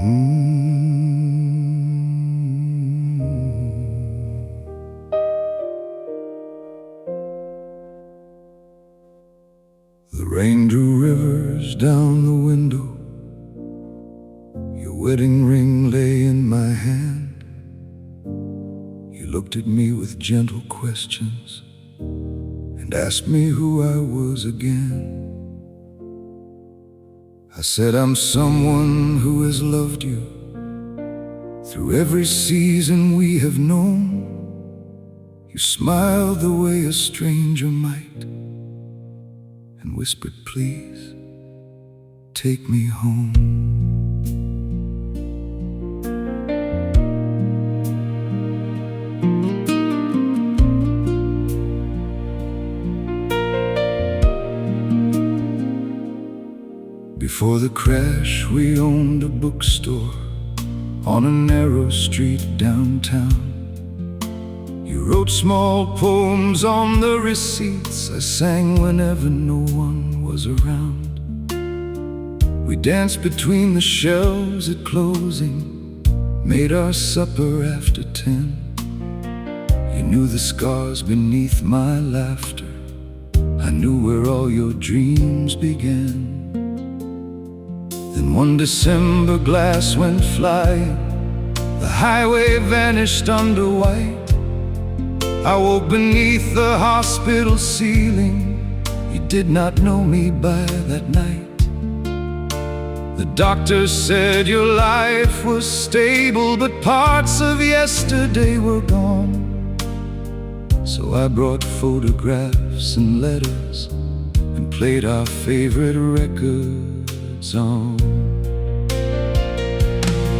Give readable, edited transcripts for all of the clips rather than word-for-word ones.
The rain drew rivers down the window. Your wedding ring lay in my hand. You looked at me with gentle questions and asked me who I was again. I said I'm someone who has loved you through every season we have known. You smiled the way a stranger might and whispered, please, take me home. Before the crash, we owned a bookstore on a narrow street downtown. You wrote small poems on the receipts I sang whenever no one was around. We danced between the shelves at closing, made our supper after 10. You knew the scars beneath my laughter. I knew where all your dreams began. Then one December glass went flying. The highway vanished under white. I woke beneath the hospital ceiling. You did not know me by that night. The doctor said your life was stable, but parts of yesterday were gone. So I brought photographs and letters and played our favorite records on.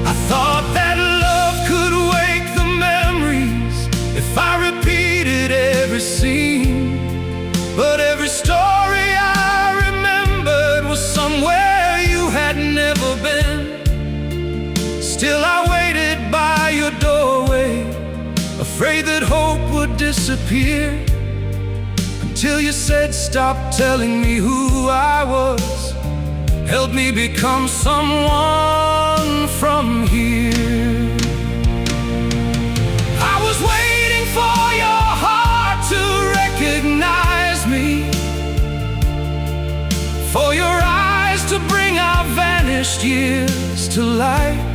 I thought that love could wake the memories if I repeated every scene. But every story I remembered was somewhere you had never been. Still I waited by your doorway, afraid that hope would disappear, until you said, stop telling me who I was, help me become someone from here. I was waiting for your heart to recognize me, for your eyes to bring our vanished years to life.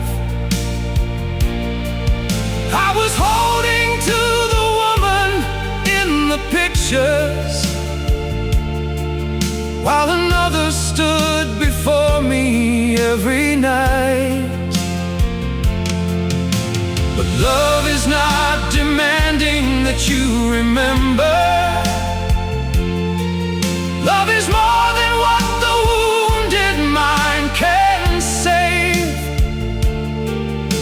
I was holding to the woman in the pictures, while another stood before me every night. But love is not demanding that you remember. Love is more than what the wounded mind can save.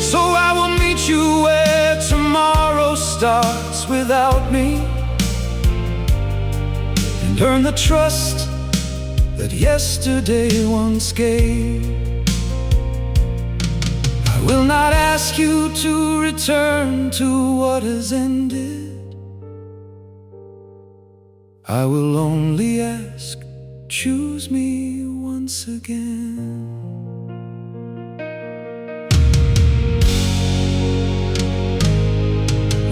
So I will meet you where tomorrow starts without me, and earn the trust that yesterday once gave. I will not ask you to return to what has ended. I will only ask, choose me once again.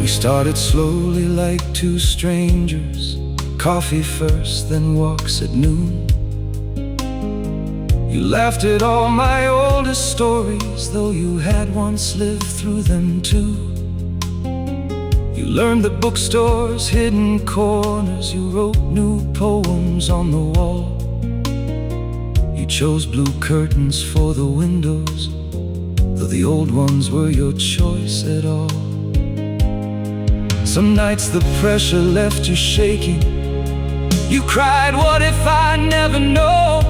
We started slowly like two strangers, coffee first, then walks at noon. You laughed at all my oldest stories, though you had once lived through them too. You learned the bookstore's hidden corners. You wrote new poems on the wall. You chose blue curtains for the windows, though the old ones were your choice at all. Some nights the pressure left you shaking. You cried, what if I never know?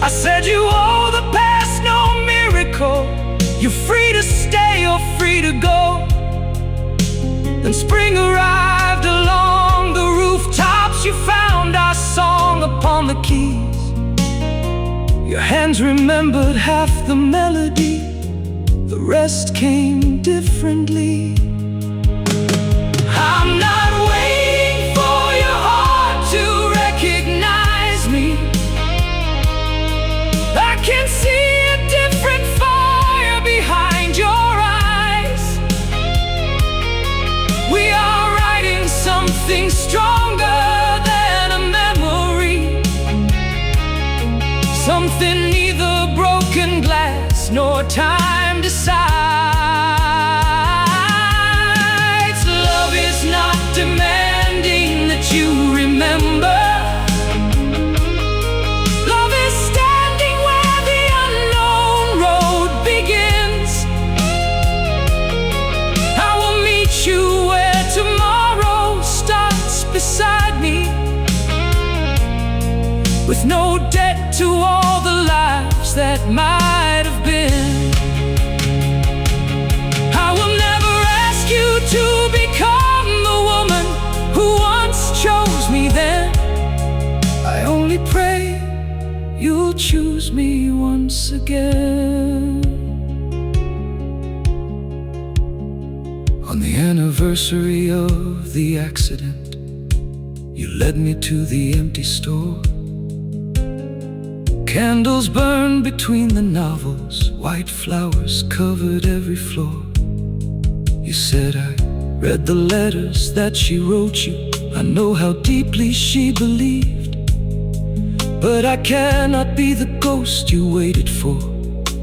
I said you owe the past no miracle. You're free to stay or free to go. Then spring arrived along the rooftops. You found our song upon the keys. Your hands remembered half the melody, the rest came differently. I'm not waiting for your heart to recognize me. I can see a different fire something neither broken glass nor time decides. Love is not demanding that you remember. Love is standing where the unknown road begins. I will meet you where tomorrow starts beside me, with no debt to all the lives that might have been. I will never ask you to become the woman who once chose me then. I only pray you'll choose me once again. On the anniversary of the accident, you led me to the empty store. Candles burned between the novels, white flowers covered every floor. You said, I read the letters that she wrote you. I know how deeply she believed, but I cannot be the ghost you waited for,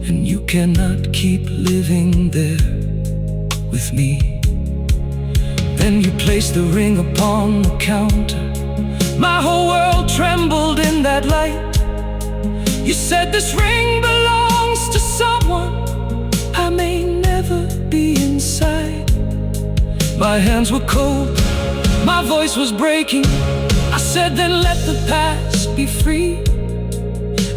and you cannot keep living there with me. Then you placed the ring upon the counter. My whole world trembled in that light. You said, this ring belongs to someone I may never be inside. My hands were cold, my voice was breaking. I said, then let the past be free.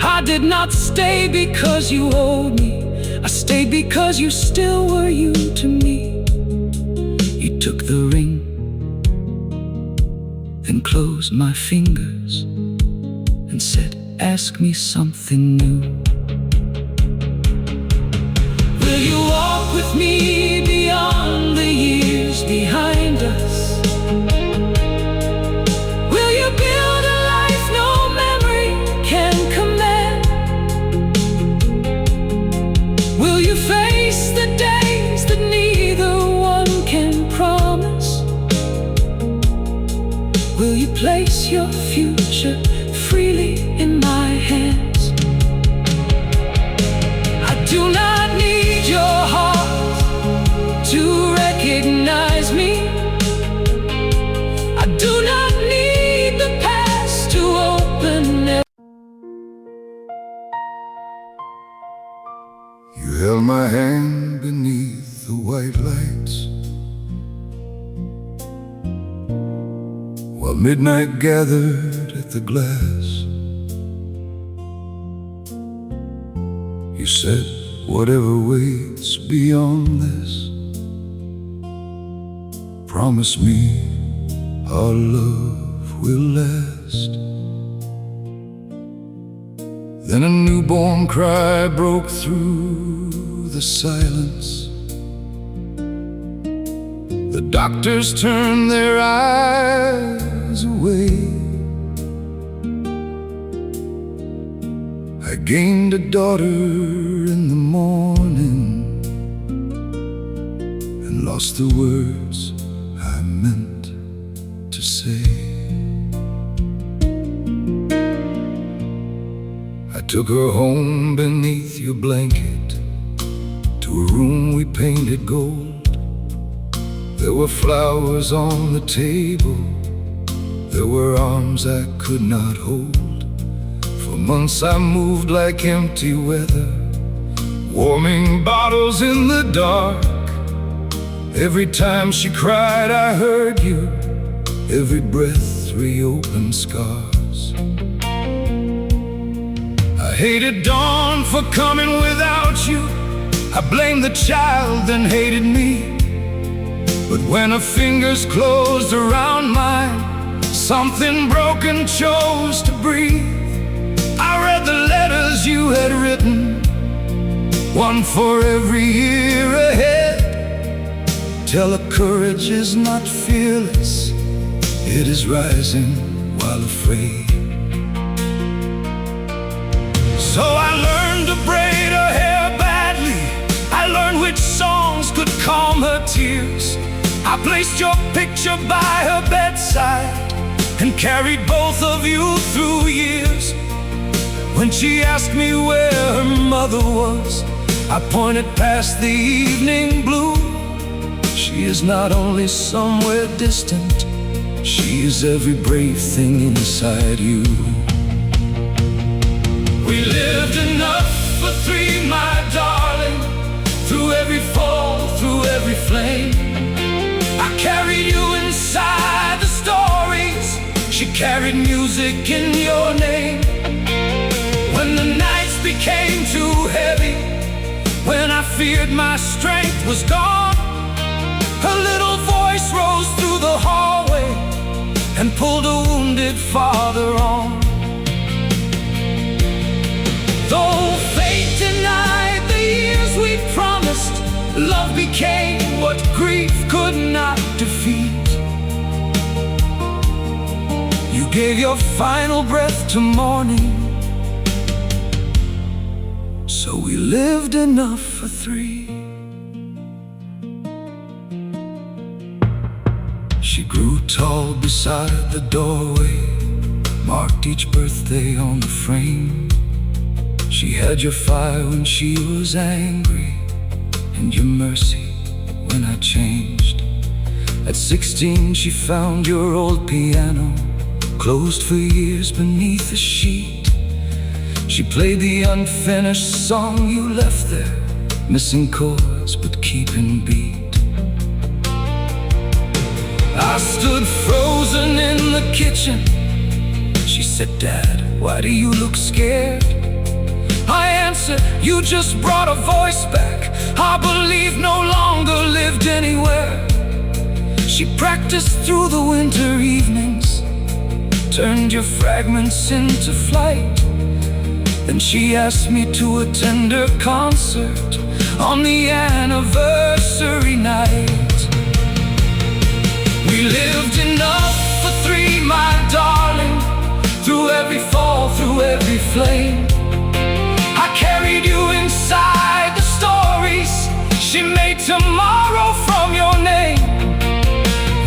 I did not stay because you owed me. I stayed because you still were you to me. You took the ring, then closed my fingers and said, ask me something new. Will you walk with me beyond the years behind us? Will you build a life no memory can command? Will you face the days that neither one can promise? Will you place your future freely in my hands? I do not need your heart to recognize me. I do not need the past to open it. You held my hand beneath the white lights while midnight gathered at the glass. You said, whatever waits beyond this, promise me our love will last. Then a newborn cry broke through the silence. The doctors turned their eyes away. I gained a daughter in the morning and lost the words I meant to say. I took her home beneath your blanket to a room we painted gold. There were flowers on the table, there were arms I could not hold. For months I moved like empty weather, warming bottles in the dark. Every time she cried I heard you, every breath reopened scars. I hated dawn for coming without you. I blamed the child, then hated me. But when her fingers closed around mine, something broken chose to breathe. I read the letters you had written, one for every year ahead. Tell her courage is not fearless, it is rising while afraid. So I learned to braid her hair badly. I learned which songs could calm her tears. I placed your picture by her bedside and carried both of you through years. When she asked me where her mother was, I pointed past the evening blue. She is not only somewhere distant, she is every brave thing inside you. We lived enough for three, my darling, through every fall, through every flame. I carried you inside the stories, she carried music in your name. When the nights became too heavy, when I feared my strength was gone, her little voice rose through the hallway and pulled a wounded father on. Though fate denied the years we promised, love became what grief could not defeat. You gave your final breath to mourning, so we lived enough for three. She grew tall beside the doorway, marked each birthday on the frame. She had your fire when she was angry, and your mercy when I changed. At 16 she found your old piano, closed for years beneath a sheet. She played the unfinished song you left there, missing chords but keeping beat. I stood frozen in the kitchen. She said, "Dad, why do you look scared?" I answered, "You just brought a voice back I believe no longer lived anywhere." She practiced through the winter evenings, turned your fragments into flight. Then she asked me to attend her concert on the anniversary night. We lived enough for three, my darling, through every fall, through every flame. I carried you inside the stories, she made tomorrow from your name.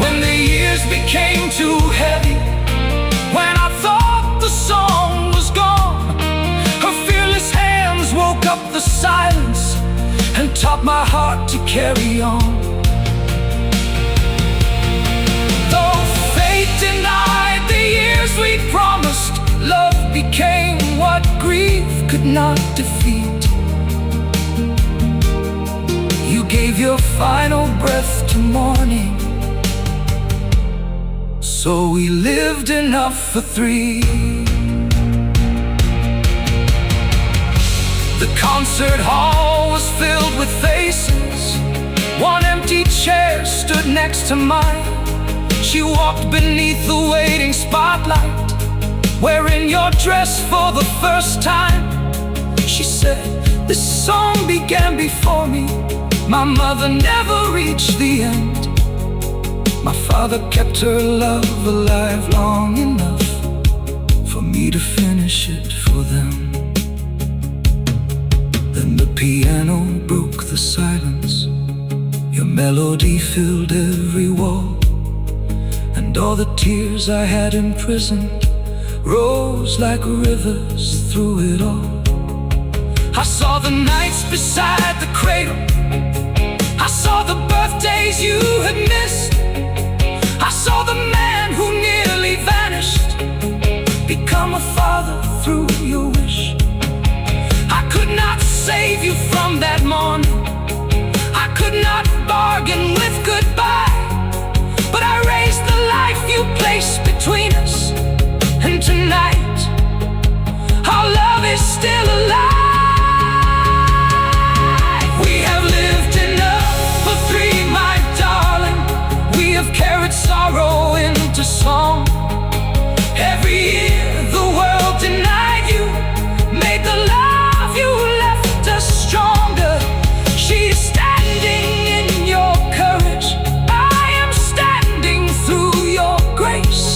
When the years became too heavy, when I thought the song was gone, her fearless hands woke up the silence and taught my heart to carry on. Though fate denied the years we promised, love became what grief could not defeat. You gave your final breath to mourning, so we lived enough for three. The concert hall was filled with faces. One empty chair stood next to mine. She walked beneath the waiting spotlight, wearing your dress for the first time. She said, "This song began before me. My mother never reached the end. My father kept her love alive long enough for me to finish it for them." Then the piano broke the silence. Your melody filled every wall, and all the tears I had imprisoned rose like rivers through it all. I saw the nights beside the cradle, I saw the birthdays you had missed, I saw the man who nearly vanished become a father through your wish. I could not save you from that morning, I could not bargain with goodbye, but I raised the life you placed between us, and tonight our love is still alive. We have lived enough for three, my darling. We have carried sorrow into song. Every year the world denied you, made the love you left us stronger. She is standing in your courage, I am standing through your grace.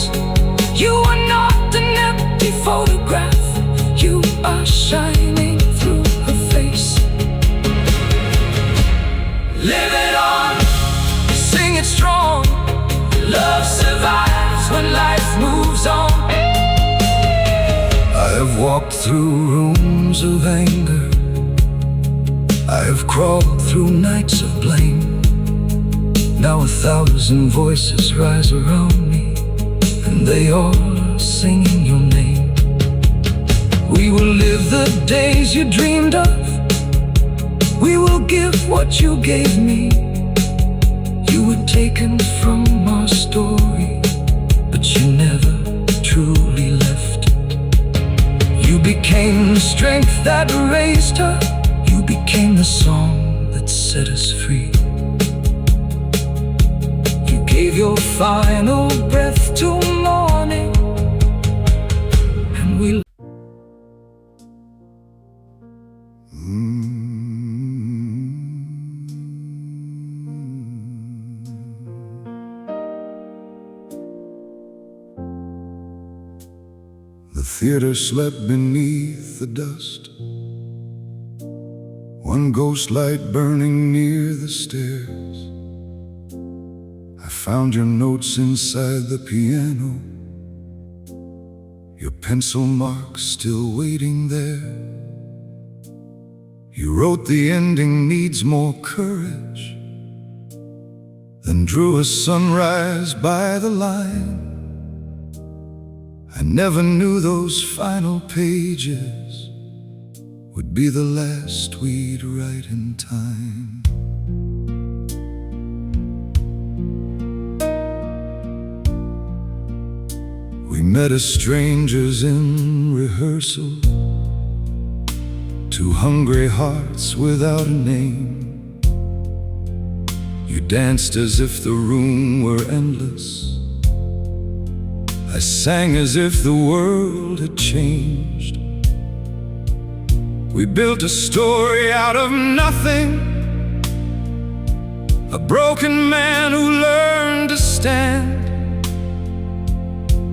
You are not an empty photograph, you are shining through her face. Live it on, sing it strong. Love survives when life moves on. I have I've walked through rooms of anger, I have crawled through nights of blame. Now 1,000 voices rise around me, and they all are singing your name. We will live the days you dreamed of, we will give what you gave me. You were taken from our story, but you never truly left. You became the strength that raised her, you became the song that set us free. You gave your final breath to morning, and we The theater slept beneath the dust, one ghost light burning near the stairs. I found your notes inside the piano, your pencil marks still waiting there. You wrote the ending needs more courage, then drew a sunrise by the line. I never knew those final pages would be the last we'd write in time. We met as strangers in rehearsal, two hungry hearts without a name. You danced as if the room were endless, I sang as if the world had changed. We built a story out of nothing, a broken man who learned to stand.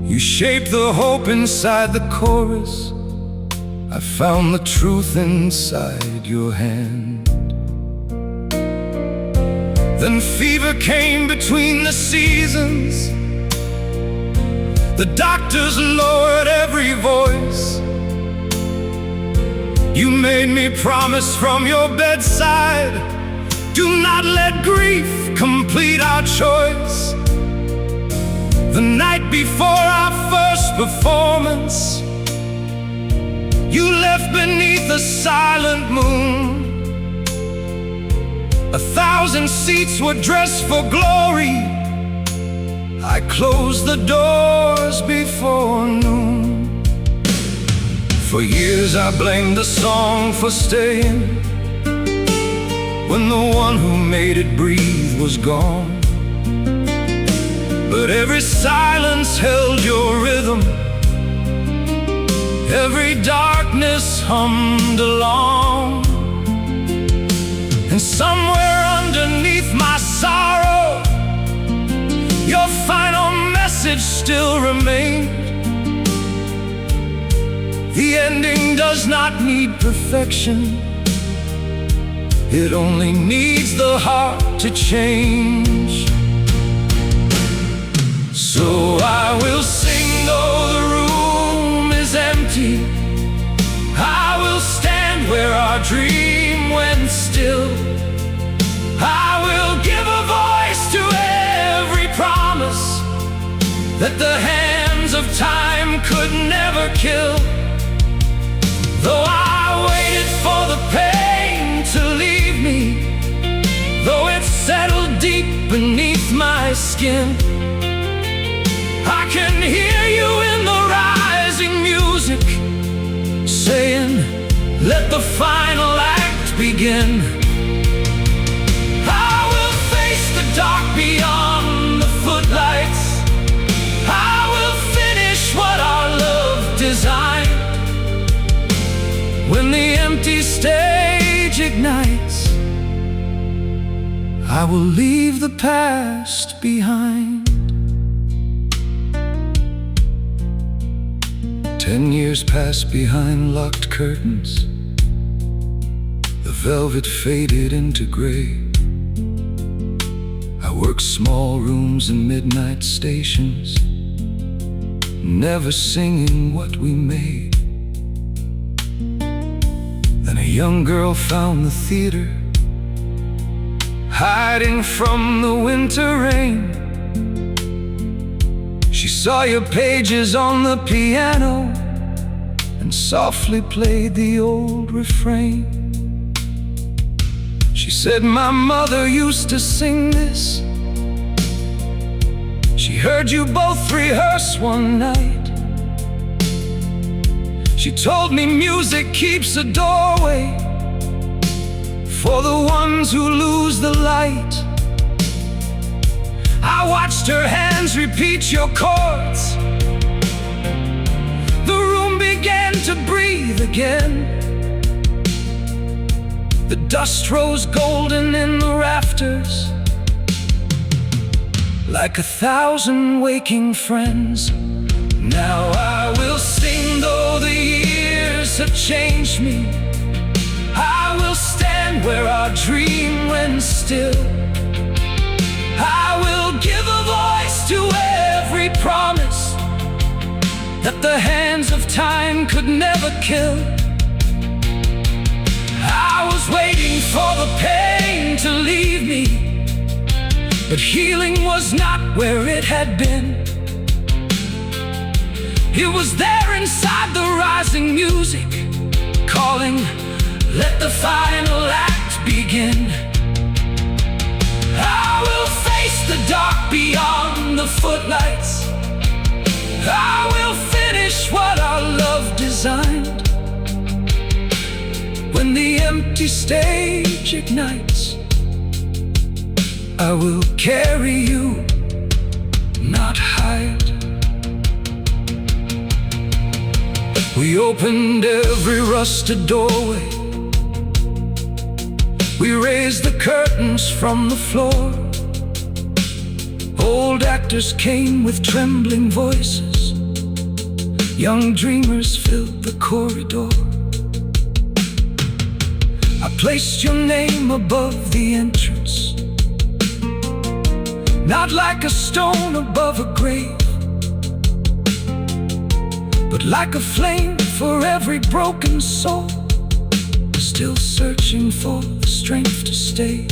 You shaped the hope inside the chorus, I found the truth inside your hand. Then fever came between the seasons, the doctors lowered every voice. You made me promise from your bedside, do not let grief complete our choice. The night before our first performance, you left beneath a silent moon. 1,000 seats were dressed for glory, I closed the doors before noon. For years I blamed the song for staying, when the one who made it breathe was gone. But every silence held your rhythm, every darkness hummed along. And somewhere underneath my sorrow, your final message still remained. The ending does not need perfection, it only needs the heart to change. So I will sing though the room is empty, I will stand where our dream went still. I will give a voice to every promise that the hands of time could never kill. Though I waited for the pain to leave me, though it settled deep beneath my skin, I can hear you in the rising music, saying, let the final act begin. I will face the dark beyond the footlights, I will finish what our love designed. When the empty stage ignites, I will leave the past behind. 10 years passed behind locked curtains, the velvet faded into gray. I worked small rooms and midnight stations, never singing what we made. young girl found the theater, hiding from the winter rain. She saw your pages on the piano and softly played the old refrain. She said, my mother used to sing this. She heard you both rehearse one night. She told me music keeps a doorway for the ones who lose the light. I watched her hands repeat your chords. The room began to breathe again. The dust rose golden in the rafters, like 1,000 waking friends. Now I will sing though the years have changed me. I will stand where our dream went still. I will give a voice to every promise that the hands of time could never kill. I was waiting for the pain to leave me, but healing was not where it had been. It was there inside the rising music, calling, let the final act begin. I will face the dark beyond the footlights. I will finish what our love designed. When the empty stage ignites, I will carry you, not hide. We opened every rusted doorway. We raised the curtains from the floor. Old actors came with trembling voices. Young dreamers filled the corridor. I placed your name above the entrance, not like a stone above a grave, but like a flame for every broken soul, still searching for the strength to stay.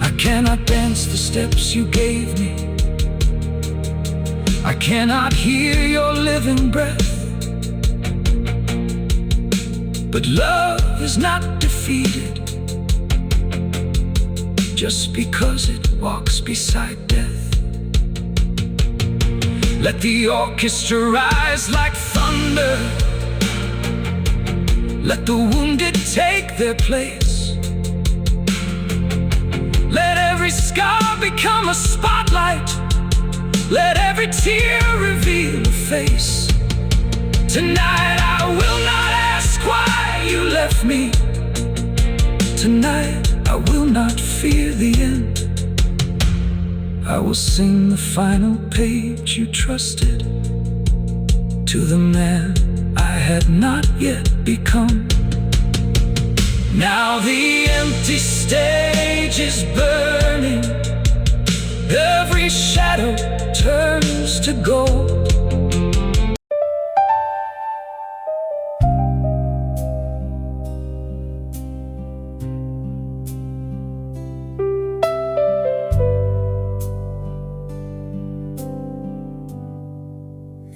I cannot dance the steps you gave me. I cannot hear your living breath. But love is not defeated just because it walks beside death. Let the orchestra rise like thunder. Let the wounded take their place. Let every scar become a spotlight. Let every tear reveal a face. Tonight I will not ask why you left me. Tonight I will not fear the end. I will sing the final page you trusted to the man I had not yet become. Now the empty stage is burning. Every shadow turns to gold.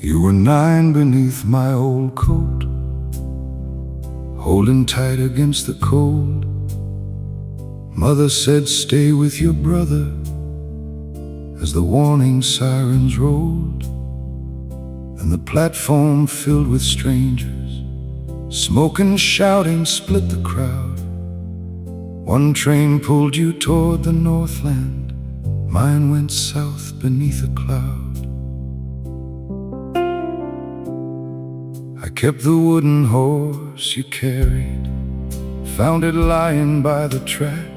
You were 9 beneath my old coat, holding tight against the cold. Mother said, stay with your brother, as the warning sirens rolled, and the platform filled with strangers. Smoke and shouting split the crowd. One train pulled you toward the Northland, mine went south beneath a cloud. I kept the wooden horse you carried, found it lying by the track.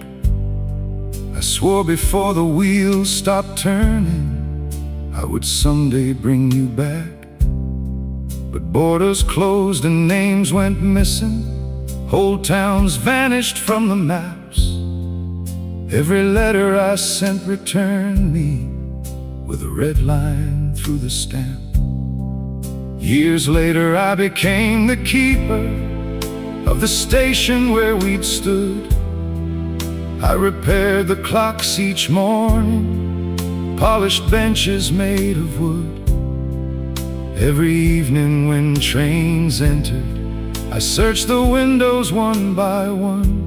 I swore before the wheels stopped turning, I would someday bring you back. But borders closed and names went missing. Whole towns vanished from the maps. Every letter I sent returned me with a red line through the stamp. Years later I became the keeper of the station where we'd stood. I repaired the clocks each morning, polished benches made of wood. Every evening when trains entered, I searched the windows one by one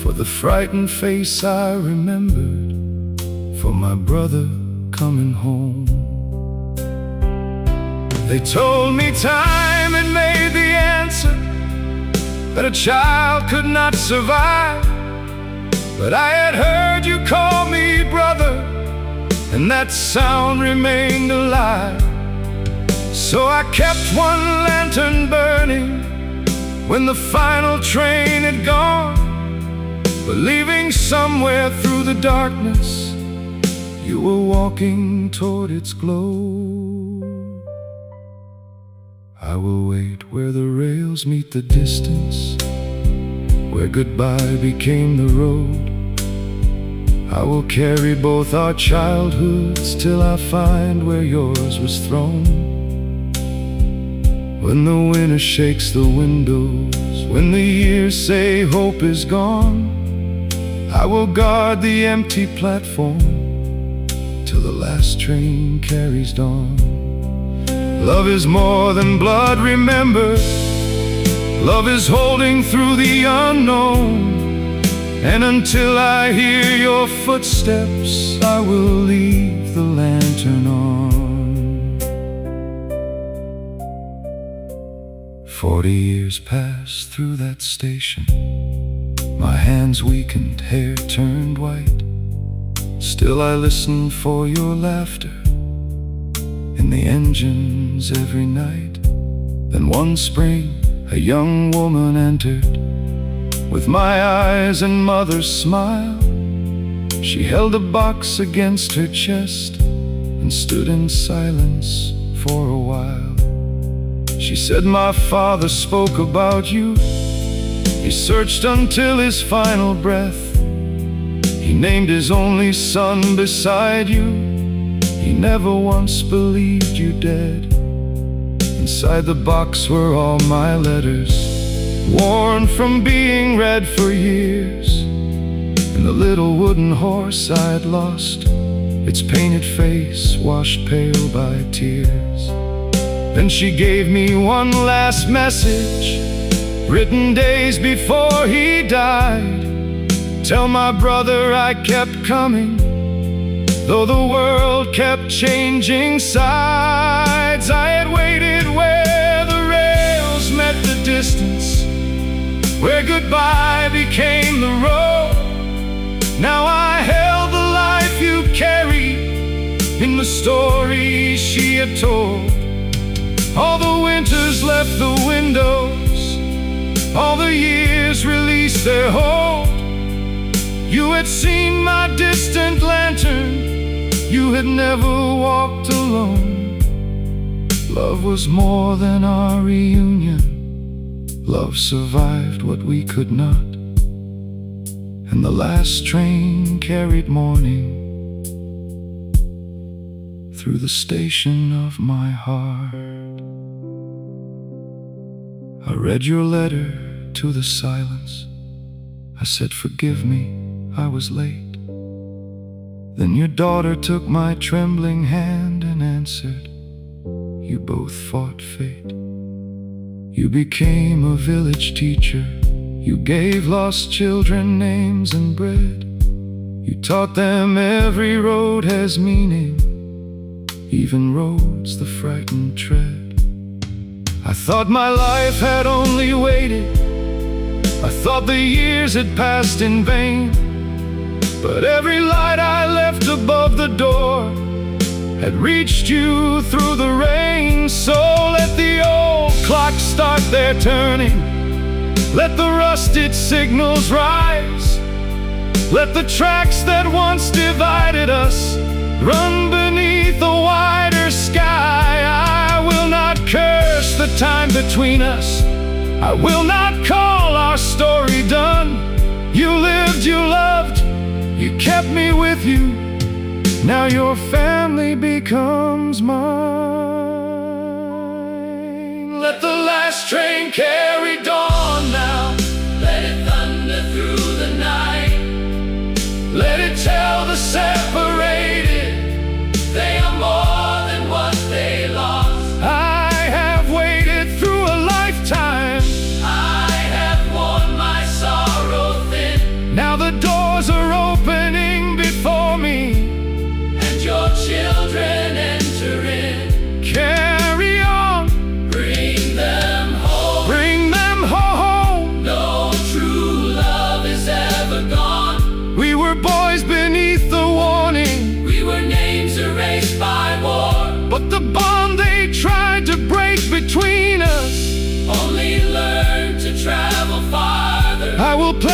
for the frightened face I remembered, for my brother coming home. They told me time had made the answer, that a child could not survive. But I had heard you call me brother, and that sound remained alive. So I kept one lantern burning when the final train had gone, believing somewhere through the darkness you were walking toward its glow. I will wait where the rails meet the distance, where goodbye became the road. I will carry both our childhoods till I find where yours was thrown. When the winter shakes the windows, when the years say hope is gone, I will guard the empty platform till the last train carries dawn. Love is more than blood, remember. Love is holding through the unknown. And until I hear your footsteps, I will leave the lantern on. 40 years passed through that station. My hands weakened, hair turned white. Still I listened for your laughter in the engines every night. Then one spring a young woman entered, with my eyes and mother's smile. She held a box against her chest and stood in silence for a while. She said, my father spoke about you. He searched until his final breath. He named his only son beside you. He never once believed you dead. Inside the box were all my letters, worn from being read for years. And the little wooden horse I'd lost, its painted face washed pale by tears. Then she gave me one last message, written days before he died. Tell my brother I kept coming, though the world kept changing sides. I had waited where the rails met the distance, where goodbye became the road. Now I held the life you carried in the story she had told. All the winters left the windows, all the years released their hold. You had seen my distant lantern, you had never walked alone. Love was more than our reunion, love survived what we could not. And the last train carried morning through the station of my heart. I read your letter to the silence. I said, forgive me, I was late. Then your daughter took my trembling hand and answered, you both fought fate. You became a village teacher. You gave lost children names and bread. You taught them every road has meaning, even roads the frightened tread. I thought my life had only waited, I thought the years had passed in vain. But every light I left above the door had reached you through the rain. So let the old clocks start their turning, let the rusted signals rise. Let the tracks that once divided us run beneath a wider sky. I will not curse the time between us, I will not call our story done. You lived, you loved, you kept me with you. Now your family becomes mine. Let the last train carry dawn,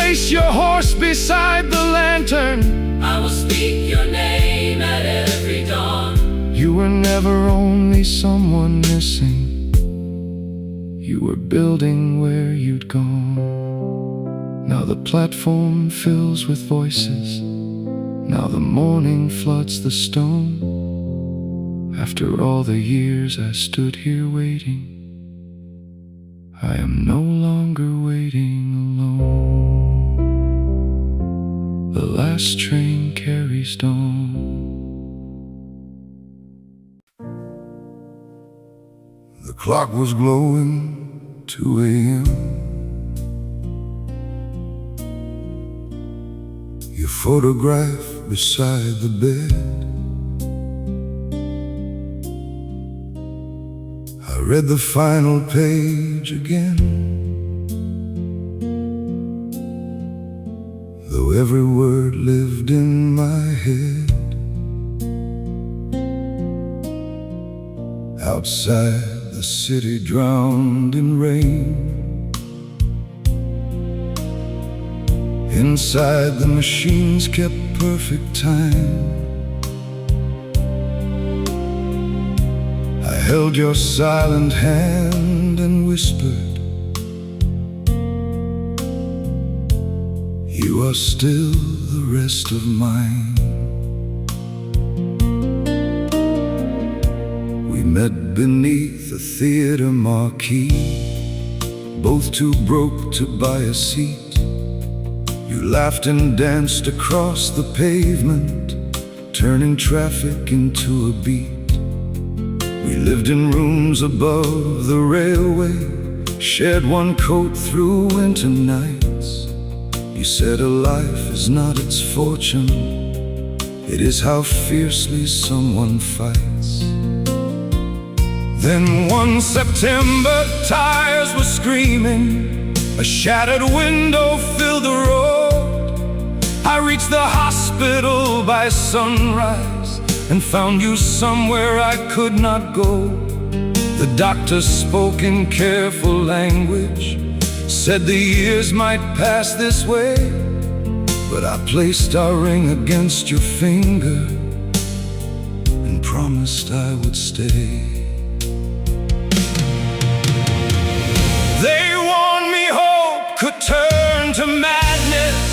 place your horse beside the lantern. I will speak your name at every dawn. You were never only someone missing. You were building where you'd gone. Now the platform fills with voices. Now the morning floods the stone. After all the years I stood here waiting, I am no longer waiting alone. The last train carries dawn. The clock was glowing 2 a.m. Your photograph beside the bed. I read the final page again, though every word lived in my head. Outside, the city drowned in rain. Inside, the machines kept perfect time. I held your silent hand and whispered, you are still the rest of mine. We met beneath a theater marquee, both too broke to buy a seat. You laughed and danced across the pavement, turning traffic into a beat. We lived in rooms above the railway, shared one coat through winter nights. You said a life is not its fortune, it is how fiercely someone fights. Then one September, tires were screaming, a shattered window filled the road. I reached the hospital by sunrise and found you somewhere I could not go. The doctor spoke in careful language, said the years might pass this way, but I placed our ring against your finger and promised I would stay. They warned me hope could turn to madness,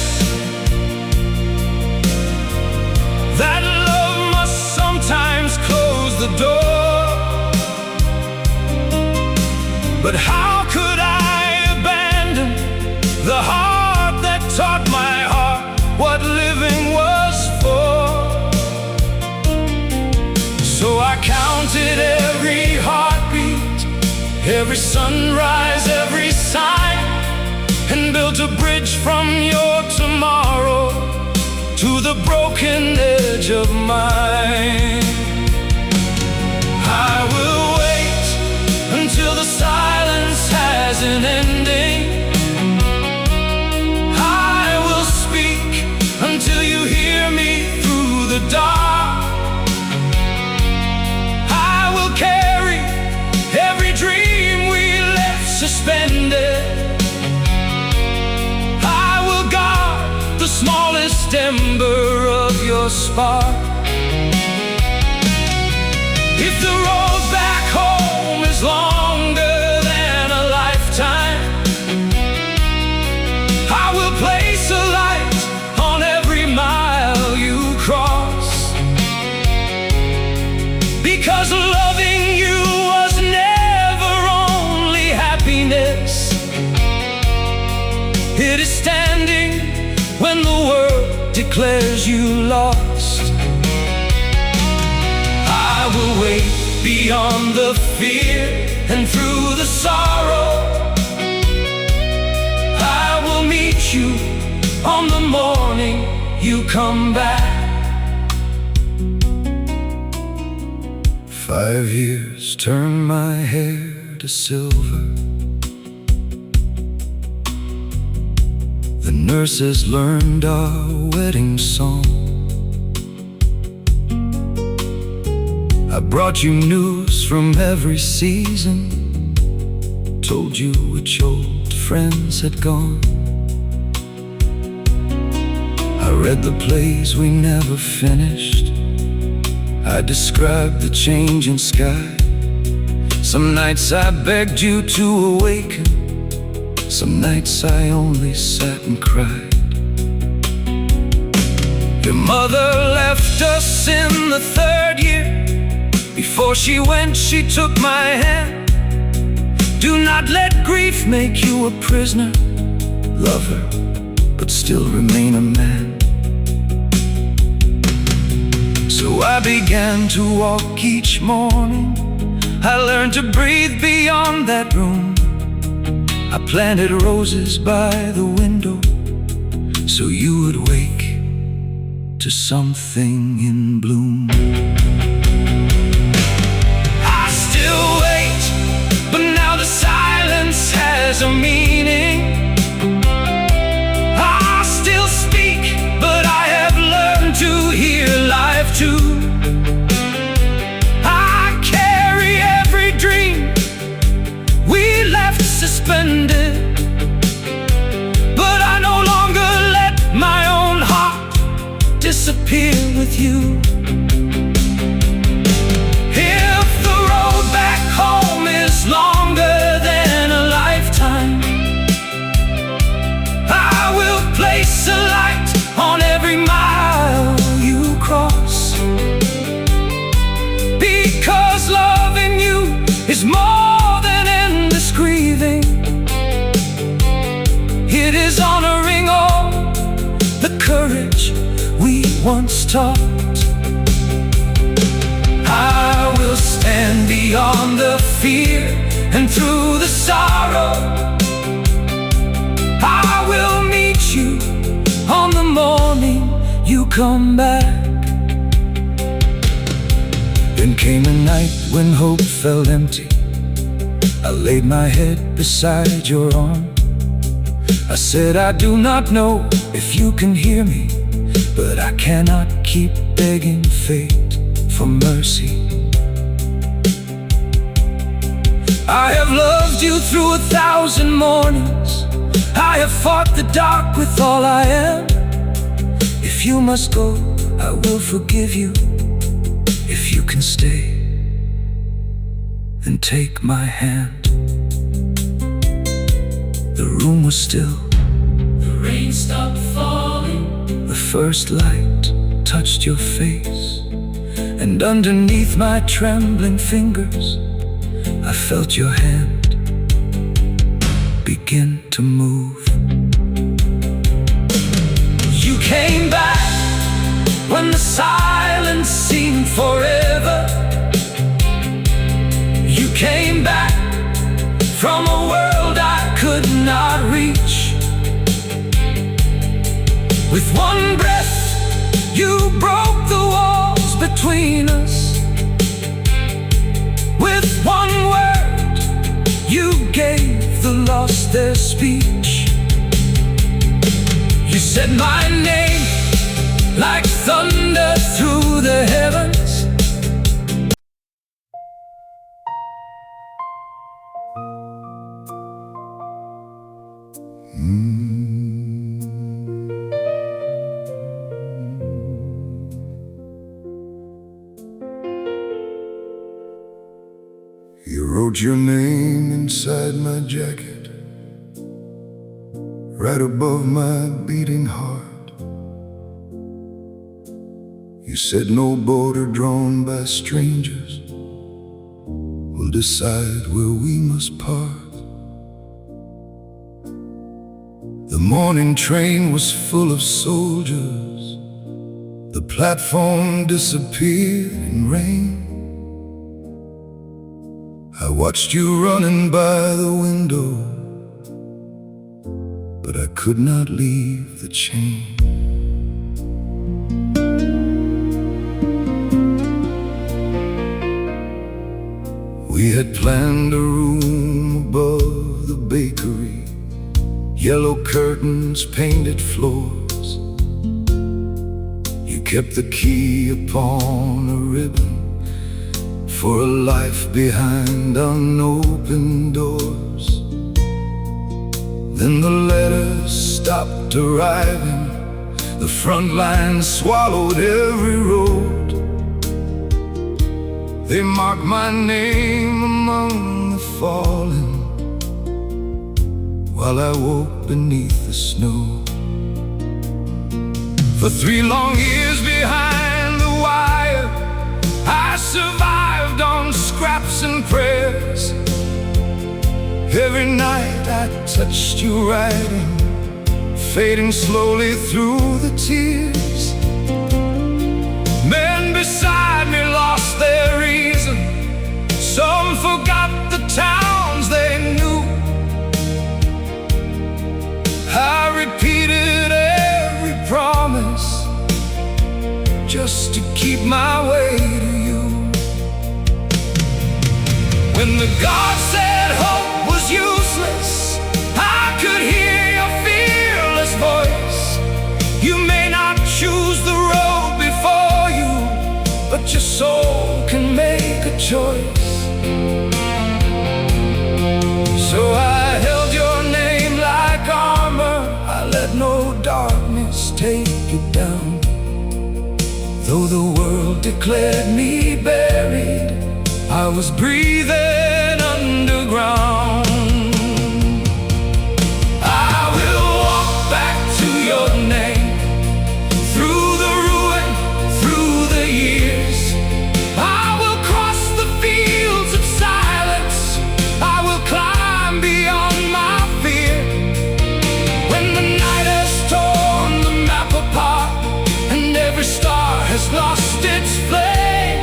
that love must sometimes close the door. But how could I abandon the heart that taught my heart what living was for? So I counted every heartbeat, every sunrise, every sign, and built a bridge from your tomorrow to the broken edge of mine. I will wait until the silence has an ending. I will speak until you hear me through the dark. I will carry every dream we left suspended. I will guard the smallest ember of your spark. If the road back home is longer than a lifetime, I will place a light on every mile you cross. Because loving you was never only happiness, it is standing when the world declares you lost. I will wait beyond the fear and through the sorrow. I will meet you on the morning you come back. 5 years turned my hair to silver. The nurses learned our wedding song. I brought you news from every season, told you which old friends had gone. I read the plays we never finished. I described the changing sky. Some nights I begged you to awaken. Some nights I only sat and cried. Your mother left us in the 3rd year. Before she went, she took my hand. Do not let grief make you a prisoner. Love her, but still remain a man. So I began to walk each morning. I learned to breathe beyond that room. I planted roses by the window so you would wake to something in bloom. I still wait, but now the silence has a meaning. I still speak, but I have learned to hear life too. I carry every dream we left suspended, but I no longer let my own heart disappear with you. If the road back home is longer than a lifetime, I will place a light on every mile you cross. Because loving you is more than endless grieving. It is honoring all the courage we once taught. I will stand beyond the fear and through the sorrow. I will meet you on the morning you come back. Then came a night when hope felt empty. I laid my head beside your arm. I said, I do not know if you can hear me, but I cannot keep begging fate for mercy. I have loved you through 1,000 mornings. I have fought the dark with all I am. If you must go, I will forgive you. If you can stay, then take my hand. The room was still. The rain stopped falling. The first light touched your face, and underneath my trembling fingers, I felt your hand begin to move. You came back when the silence seemed forever. You came back from a world I could not reach. With one breath, you broke the walls between us. With one word, you gave the lost their speech. You said my name like thunder through the heavens. You wrote your name inside my jacket, right above my beating heart. You said no border drawn by strangers will decide where we must part. The morning train was full of soldiers. The platform disappeared in rain. I watched you running by the window, but I could not leave the chain. We had planned a room above the bakery, yellow curtains, painted floors. You kept the key upon a ribbon for a life behind unopened doors. Then the letters stopped arriving. The front lines swallowed every road. They marked my name among the fallen, while I woke beneath the snow. For 3 long years behind the wire, I survived on scraps and prayers. Every night I touched your writing, fading slowly through the tears. Men beside me lost their reason. Some forgot the towns they knew. I repeated every promise just to keep my way to you. When the God said hope was useless, I could hear your fearless voice. You may not choose the road before you, but your soul can make a choice. So I held your name like armor. I let no darkness take it down. Though the world declared me buried, I was breathing underground. I will walk back to your name, through the ruin, through the years. I will cross the fields of silence. I will climb beyond my fear. When the night has torn the map apart and every star has lost its flame,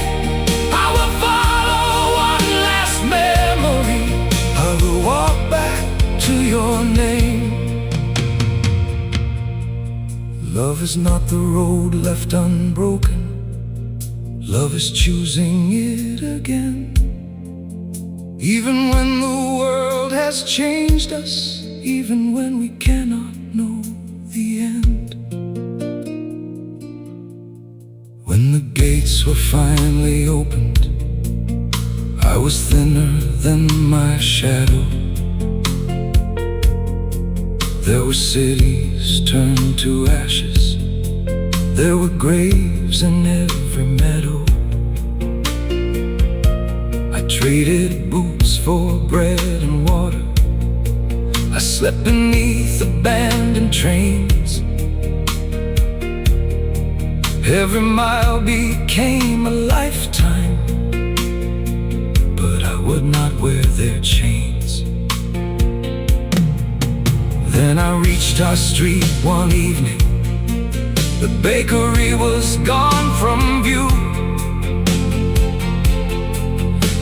I will follow one last memory. I will walk back to your name. Love is not the road left unbroken. Love is choosing it again. Even when the world has changed us, even when we cannot know the end. When the gates were finally opened, I was thinner than my shadow. There were cities turned to ashes. There were graves in every meadow. I traded boots for bread and water. I slept beneath abandoned trains. Every mile became a lifetime, but I would not wear their chains. Then I reached our street one evening. The bakery was gone from view.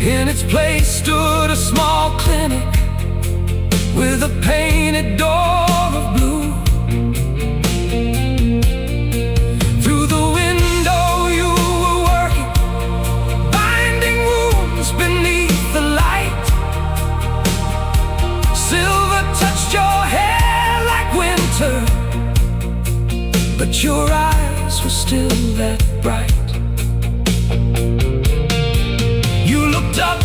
In its place stood a small clinic with a painted door of blue. Through the window you were working, binding wounds beneath the light. Silver touched your hair like winter, but your eyes were still that bright. You looked up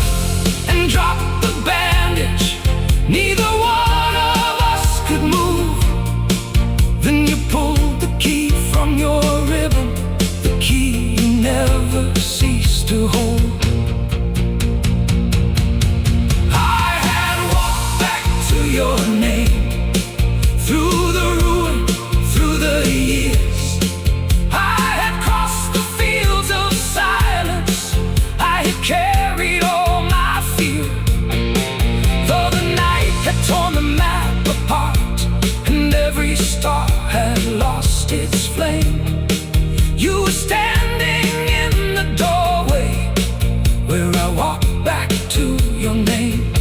and dropped the bandage. Neither one of us could move. Then you pulled the key from your ribbon, the key you never ceased to hold. I had walked back to your name, through the ruin, through the years. I had crossed the fields of silence. I had carried all my fear. Though the night had torn the map apart and every star had lost its flame, you were standing in the doorway where I walked back to your name.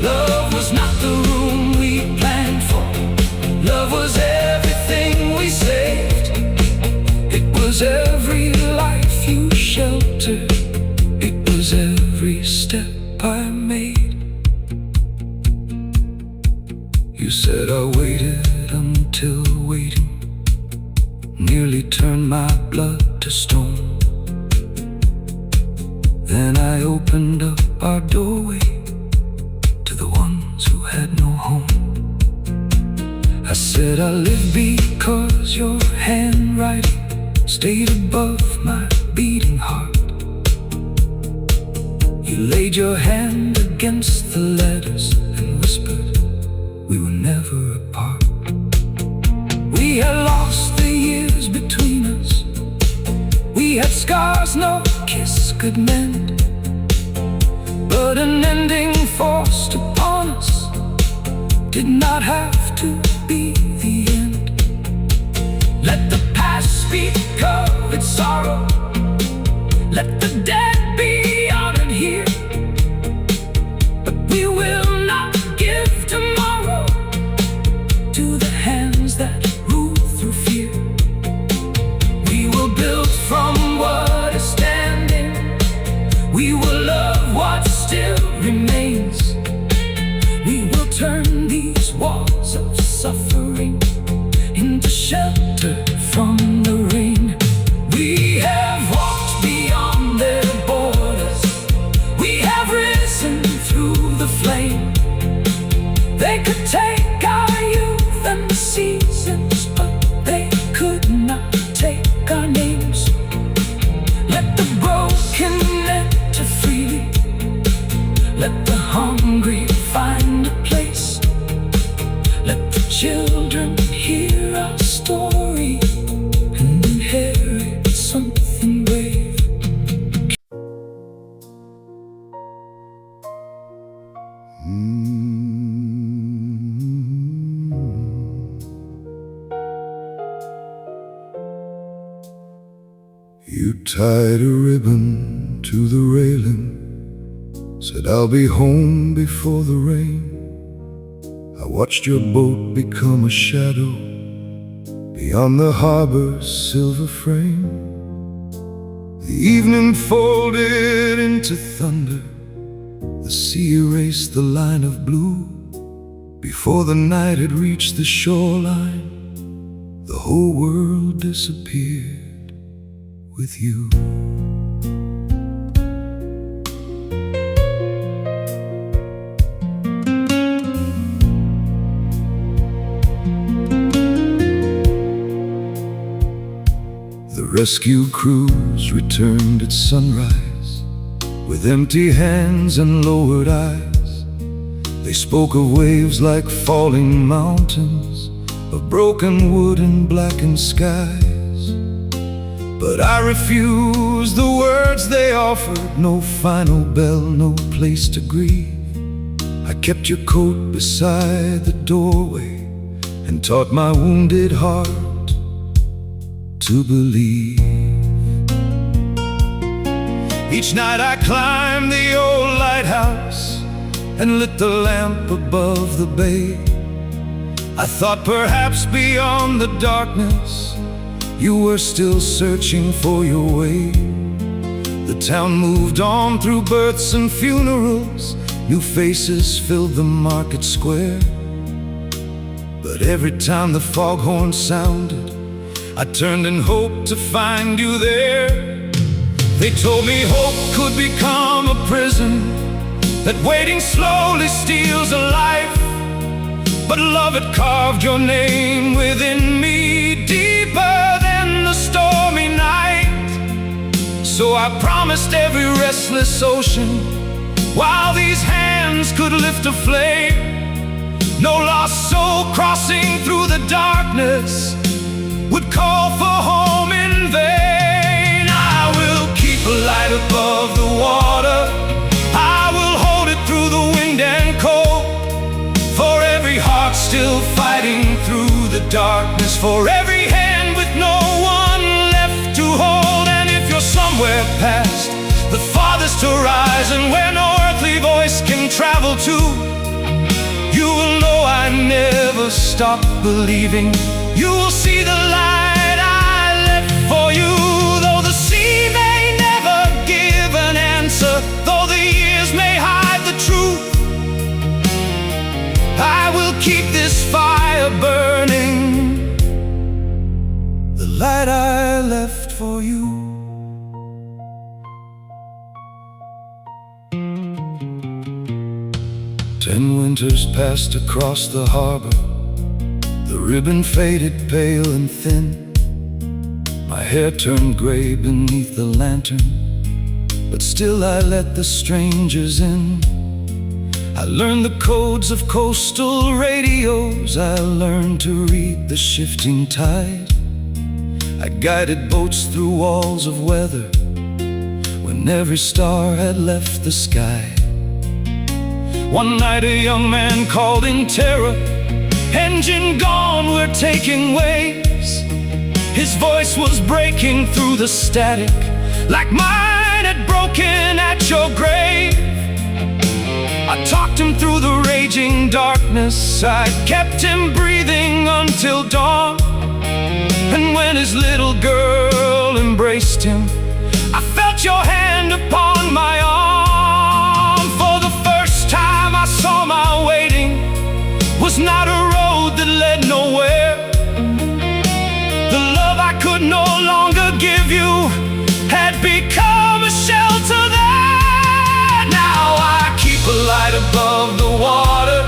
Love was not the room we planned for. Love was everything we saved. It was every life you sheltered. It was every step I made. You said I waited until waiting nearly turned my blood to stone. Then I opened up our doorway to the ones who had no home. I said I live because your handwriting stayed above my beating heart. You laid your hand against the letters and whispered we were never apart. We had lost the years between us. We had scars no kiss could mend, but an ending forced upon us did not have to be the end. Let the past speak of its sorrow. Let the dead be honored here. But we will not give tomorrow to the hands that rule through fear. We will build from what is standing. We will love what still remains. We will turn these walls of suffering into shelter from the rain. We have walked beyond their borders. We have risen through the flame. They could take our youth and the seasons, but they could not take our names. Let the broken enter freely. Let the hungry find a place. Let the children hear our story and inherit something brave. You tied a ribbon to the railing, said I'll be home before the rain. I watched your boat become a shadow beyond the harbor's silver frame. The evening folded into thunder. The sea erased the line of blue. Before the night had reached the shoreline, the whole world disappeared with you. The rescue crews returned at sunrise with empty hands and lowered eyes. They spoke of waves like falling mountains, of broken wood and blackened skies. But I refused the words they offered. No final bell, no place to grieve. I kept your coat beside the doorway and taught my wounded heart to believe. Each night I climbed the old lighthouse and lit the lamp above the bay. I thought perhaps beyond the darkness you were still searching for your way. The town moved on through births and funerals. New faces filled the market square. But every time the foghorn sounded, I turned in hope to find you there. They told me hope could become a prison, that waiting slowly steals a life. But love had carved your name within me, deeper than the stormy night. So I promised every restless ocean, while these hands could lift a flame, no lost soul crossing through the darkness would call for home in vain. I will keep a light above the water. I will hold it through the wind and cold. For every heart still fighting through the darkness, for every hand with no one left to hold. And if you're somewhere past the farthest horizon, where no earthly voice can travel to, you will know I never stopped believing. You will see the light I left for you. Though the sea may never give an answer, though the years may hide the truth, I will keep this fire burning, the light I left for you. 10 winters passed across the harbor. The ribbon faded pale and thin. My hair turned gray beneath the lantern, but still I let the strangers in. I learned the codes of coastal radios. I learned to read the shifting tide. I guided boats through walls of weather when every star had left the sky. One night a young man called in terror. Engine gone, we're taking waves. His voice was breaking through the static, like mine had broken at your grave. I talked him through the raging darkness. I kept him breathing until dawn. And when his little girl embraced him, I felt your hand upon my arm. For the first time I saw my waiting was not a road that led nowhere. The love I could no longer give you had become a shelter there. Now I keep a light above the water.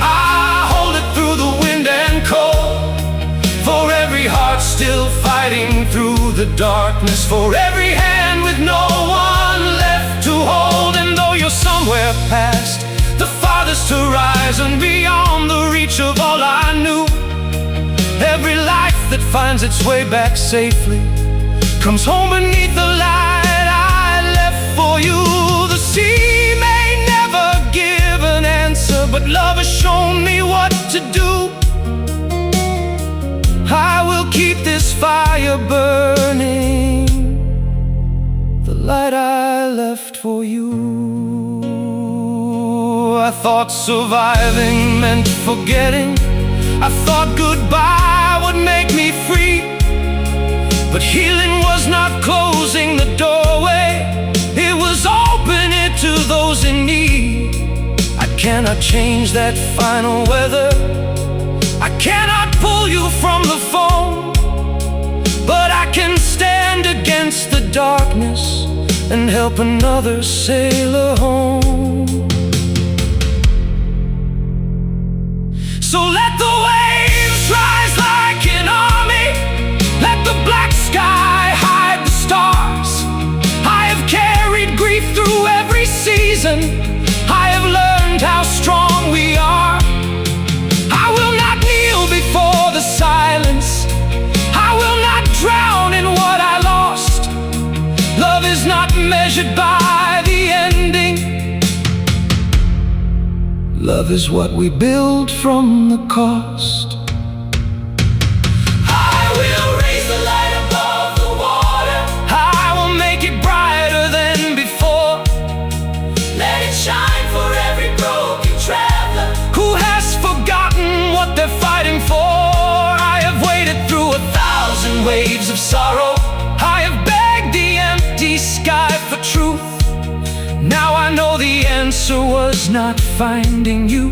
I hold it through the wind and cold. For every heart still fighting through the darkness, for every hand with no one left to hold. And though you're somewhere past the farthest horizon, beyond the reach of all I knew, every life that finds its way back safely comes home beneath the light I left for you. The sea may never give an answer, but love has shown me what to do. I will keep this fire burning, the light I left for you. I thought surviving meant forgetting. I thought goodbye would make me free. But healing was not closing the doorway, it was opening it to those in need. I cannot change that final weather, I cannot pull you from the foam, but I can stand against the darkness and help another sailor home. So let the waves rise like an army, let the black sky hide the stars. I have carried grief through every season, I have learned how strong we are. I will not kneel before the silence, I will not drown in what I lost. Love is not measured by the ending, love is what we build from the cost. I will raise the light above the water, I will make it brighter than before. let it shine for every broken traveler Who has forgotten what they're fighting for? I have waded through 1,000 waves of sorrow, I have begged the empty sky for truth. Now I know the answer was not finding you,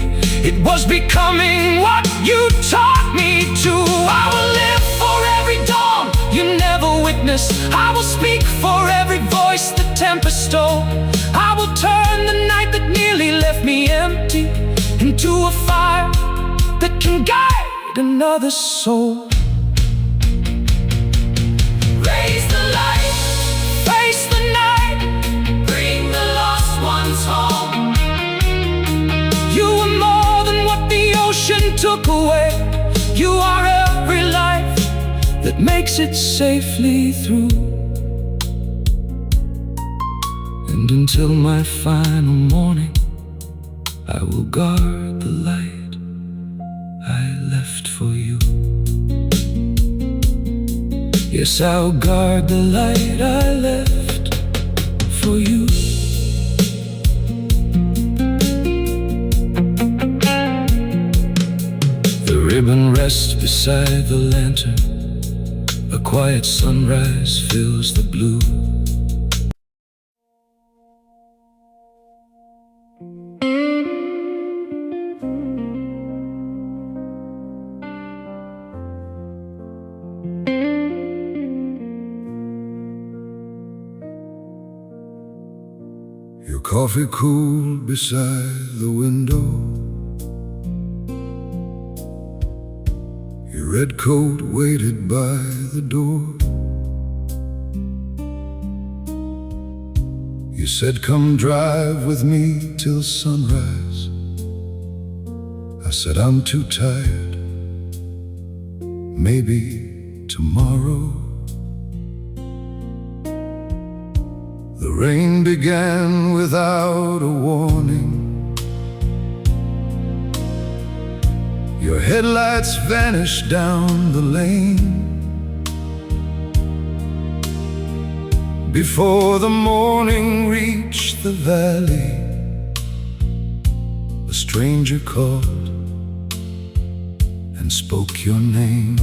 it was becoming what you taught me to. I will live for every dawn you never witnessed, I will speak for every voice the tempest stole. I will turn the night that nearly left me empty into a fire that can guide another soul. Raise the light, Face the night, bring the lost ones home. you are more than what the ocean took away. You are every life that makes it safely through. And until my final morning, I will guard the light I left for you. Yes, I'll guard the light I left for you. The ribbon rests beside the lantern, a quiet sunrise fills the blue. Your coffee cooled beside the window, Your red coat waited by the door. You said, come drive with me till sunrise. I said, I'm too tired. Maybe tomorrow. The rain began without a warning. Your headlights vanished down the lane. Before the morning reached the valley, a stranger called and spoke your name.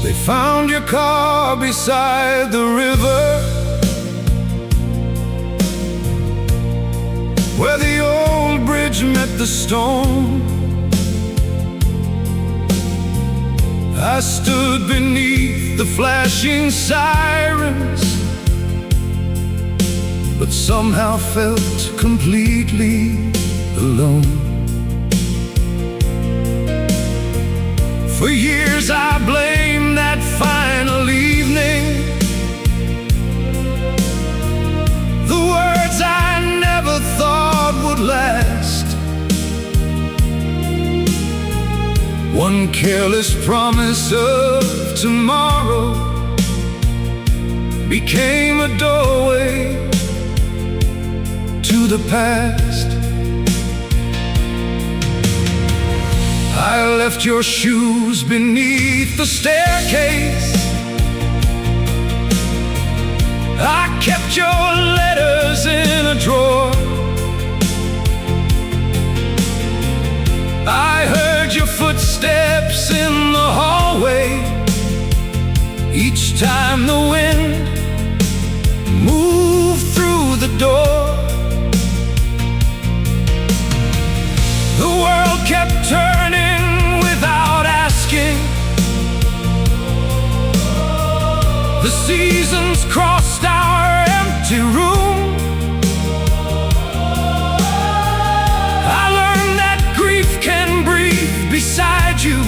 They found your car beside the river, where the old bridge met the stone. I stood beneath the flashing sirens, but somehow felt completely alone. For years I blamed that final evening, the words I never thought would last. One careless promise of tomorrow became a doorway to the past. I left your shoes beneath the staircase. I kept your letters in a drawer. I heard your footsteps in the hallway each time the wind moved through the door. The world kept turning without asking. The seasons crossed our empty room. I learned that grief can breathe beside you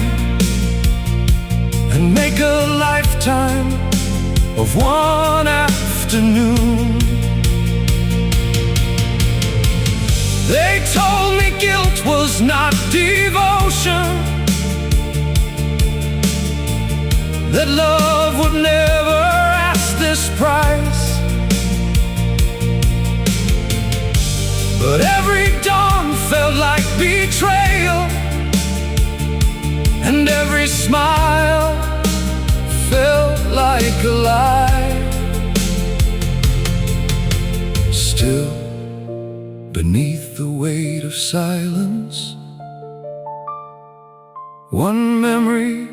and make a lifetime of one afternoon. They told me guilt was not devotion, that love would never ask this price. But every dawn felt like betrayal, and every smile felt like a lie. Still, beneath the weight of silence, one memory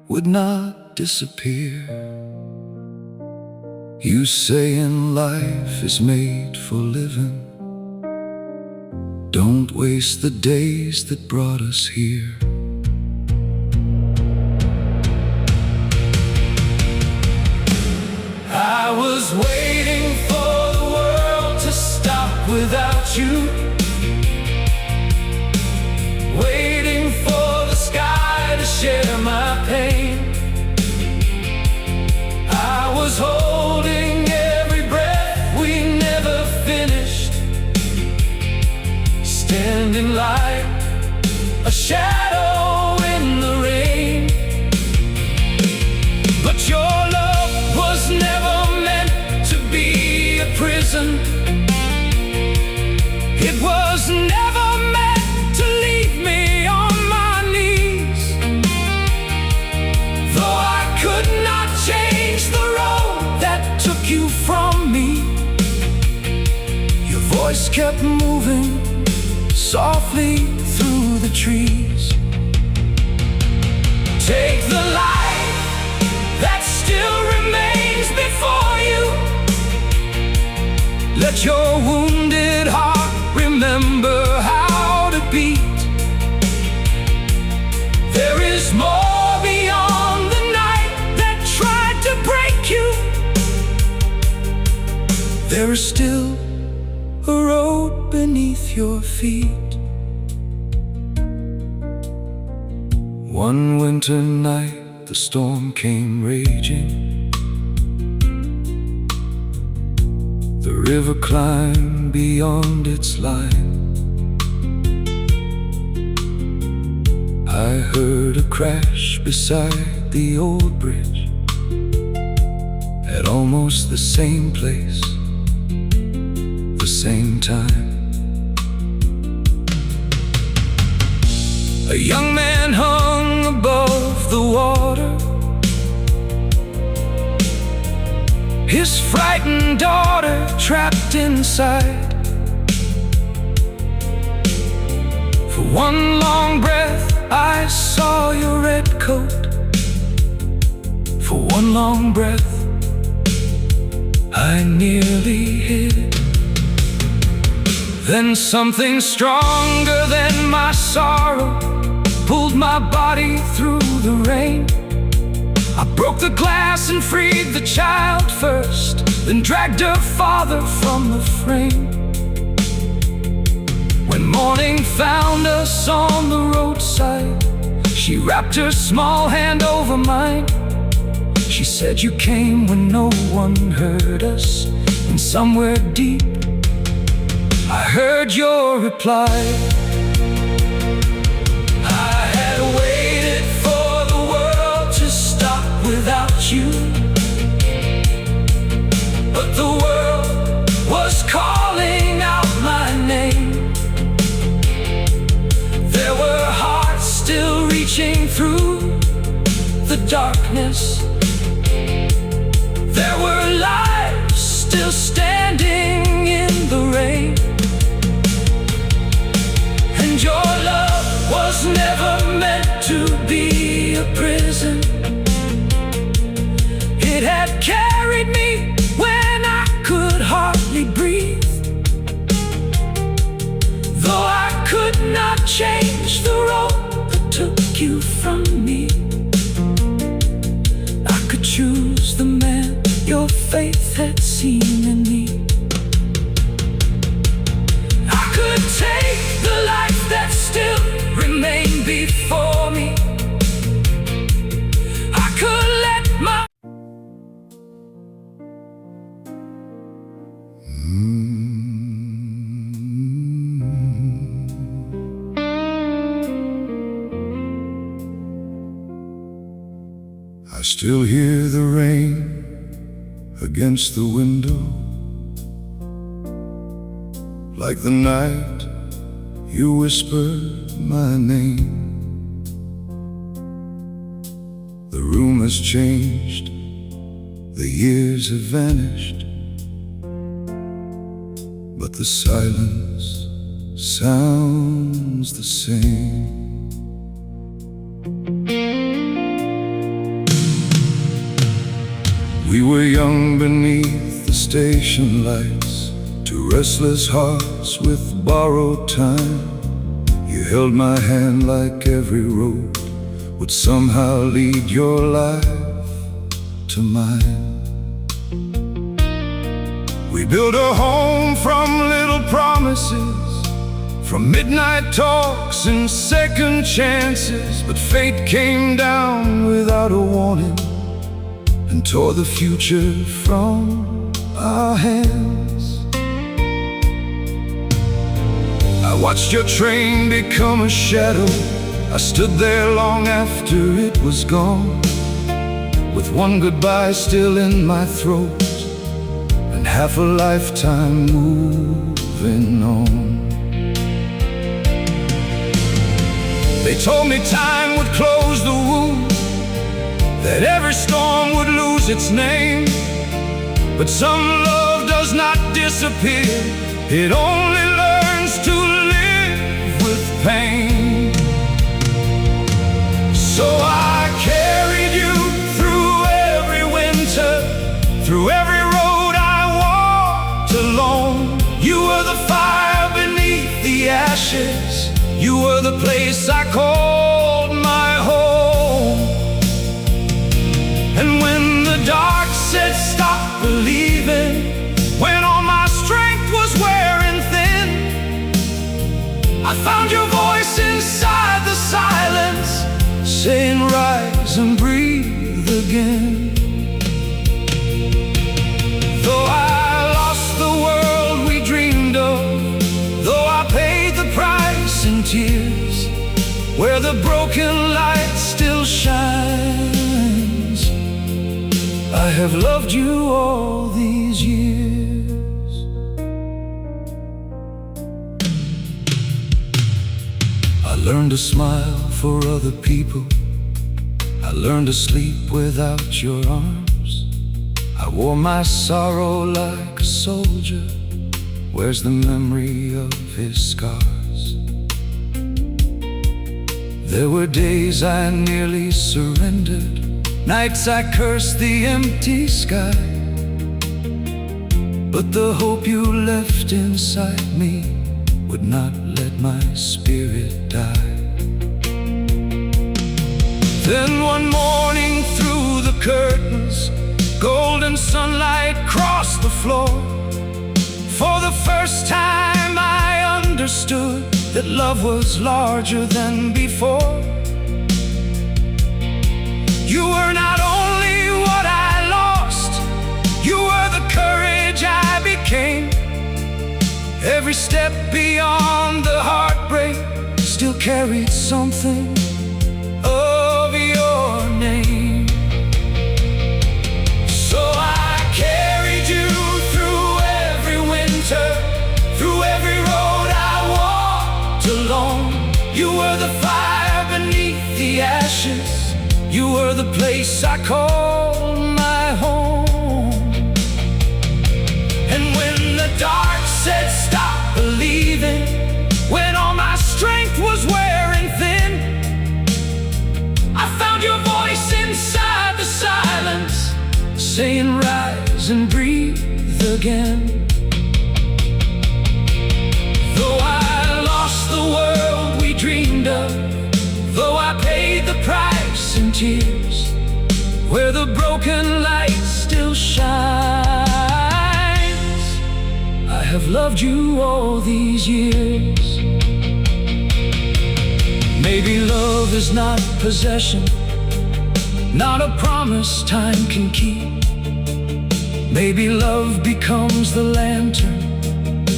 would not disappear. You saying life is made for living. Don't waste the days that brought us here. I was waiting for the world to stop without you, waiting for the sky to share my pain. I was holding every breath we never finished, standing like a shadow in the rain. But your love was never meant to be a prison. It was never meant to leave me on my knees. Though I could not change the road that took you from me, your voice kept moving softly through the trees. Take the light that still remains before you. Let your wounded heart remember how to beat. There is more beyond the night that tried to break you. There is still a road beneath your feet. One winter night the storm came raging. The river climbed beyond its line. I heard a crash beside the old bridge at almost the same place, the same time. A young man hung above the water, his frightened daughter trapped inside. For one long breath I saw your red coat. For one long breath I nearly hid. Then something stronger than my sorrow pulled my body through the rain. I broke the glass and freed the child first, then dragged her father from the frame. When morning found us on the roadside, she wrapped her small hand over mine. She said, "You came when no one heard us, and somewhere deep I heard your reply." I had waited for the world to stop without you, but the world was calling out my name. There were hearts still reaching through the darkness. There were lives still standing in the rain. And your love was never meant to be a prison. It had carried me when I could hardly breathe. Though I could not change the road that took you from me, I could choose the man your faith had seen in me. I could take the life that still remained before me. I could let my I still hear the rain against the window, like the night you whispered my name. The room has changed, the years have vanished, but the silence sounds the same. We were young beneath the station lights, two restless hearts with borrowed time. You held my hand like every road would somehow lead your life to mine. We built a home from little promises, from midnight talks and second chances. But fate came down without a warning and tore the future from our hands. I watched your train become a shadow. I stood there long after it was gone, with one goodbye still in my throat and half a lifetime moving on. They told me time would close the wound, that every storm would lose its name. But some love does not disappear, it only learns to live with pain. So I carried you through every winter, through every road I walked alone. You were the fire beneath the ashes, you were the place I called my home. And when the dark said stop believing, when all my strength was wearing thin, I found your voice inside the silence, saying rise and breathe again. Though I lost the world we dreamed of, though I paid the price in tears, where the broken light still shines, I have loved you all these years. I learned to smile for other people, I learned to sleep without your arms. I wore my sorrow like a soldier wears the memory of his scars. There were days I nearly surrendered, nights I cursed the empty sky, but the hope you left inside me would not let my spirit die. Then one morning through the curtains, golden sunlight crossed the floor. For the first time I understood that love was larger than before. You were not only what I lost, you were the courage I became. Every step beyond the heartbreak still carried something of your name. So I carried you through every winter, through every road I walked alone. You were the fire beneath the ashes, you were the place I called my home. And when the dark said stop believing, when all my strength was wearing thin, I found your voice inside the silence, saying rise and breathe again. Though I lost the world we dreamed of, though I paid the price in tears, where the broken light still shines, I have loved you all these years. Maybe love is not possession, not a promise time can keep. Maybe love becomes the lantern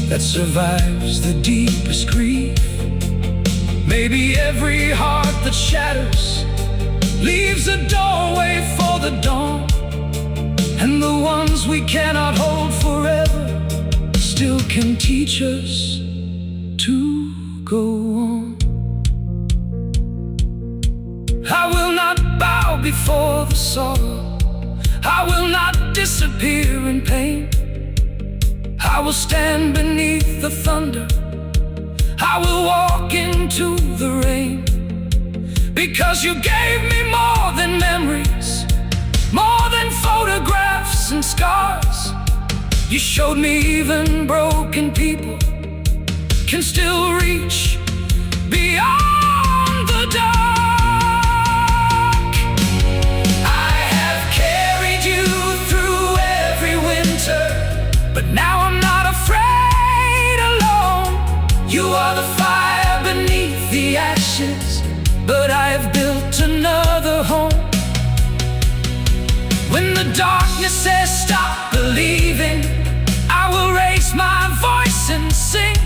that survives the deepest grief. Maybe every heart that shatters leaves a doorway for the dawn, and the ones we cannot hold forever still can teach us to go on. I will not bow before the sorrow, I will not disappear in pain. I will stand beneath the thunder, I will walk into the rain. Because you gave me more than memories, more than photographs and scars. You showed me even broken people can still reach beyond the dark. But now I'm not afraid alone. You are the fire beneath the ashes, but I have built another home. When the darkness says stop believing, I will raise my voice and sing.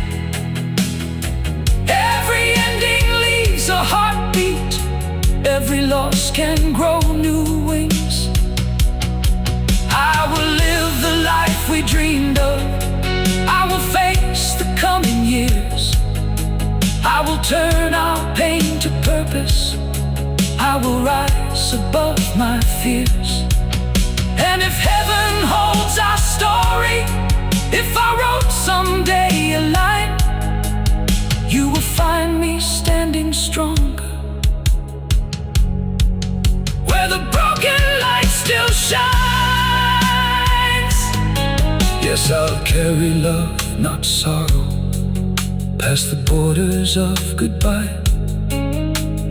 Every ending leaves a heartbeat, every loss can grow new wings. I will live the life we dreamed of, I will face the coming years. I will turn our pain to purpose, I will rise above my fears. And if heaven holds our story, if I wrote someday a line, you will find me standing stronger, where the broken light still shines. Yes, I'll carry love, not sorrow, past the borders of goodbye.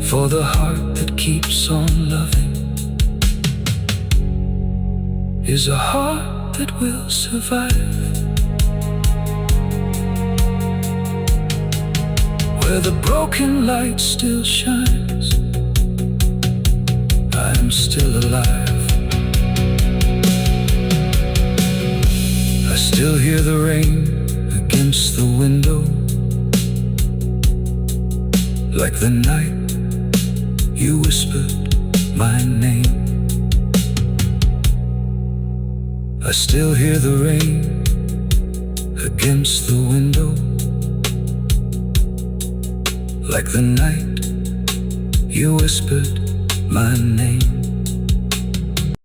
For the heart that keeps on loving is a heart that will survive. Where the broken light still shines, I'm still alive. I still hear the rain against the window, like the night you whispered my name. I still hear the rain against the window, like the night you whispered my name.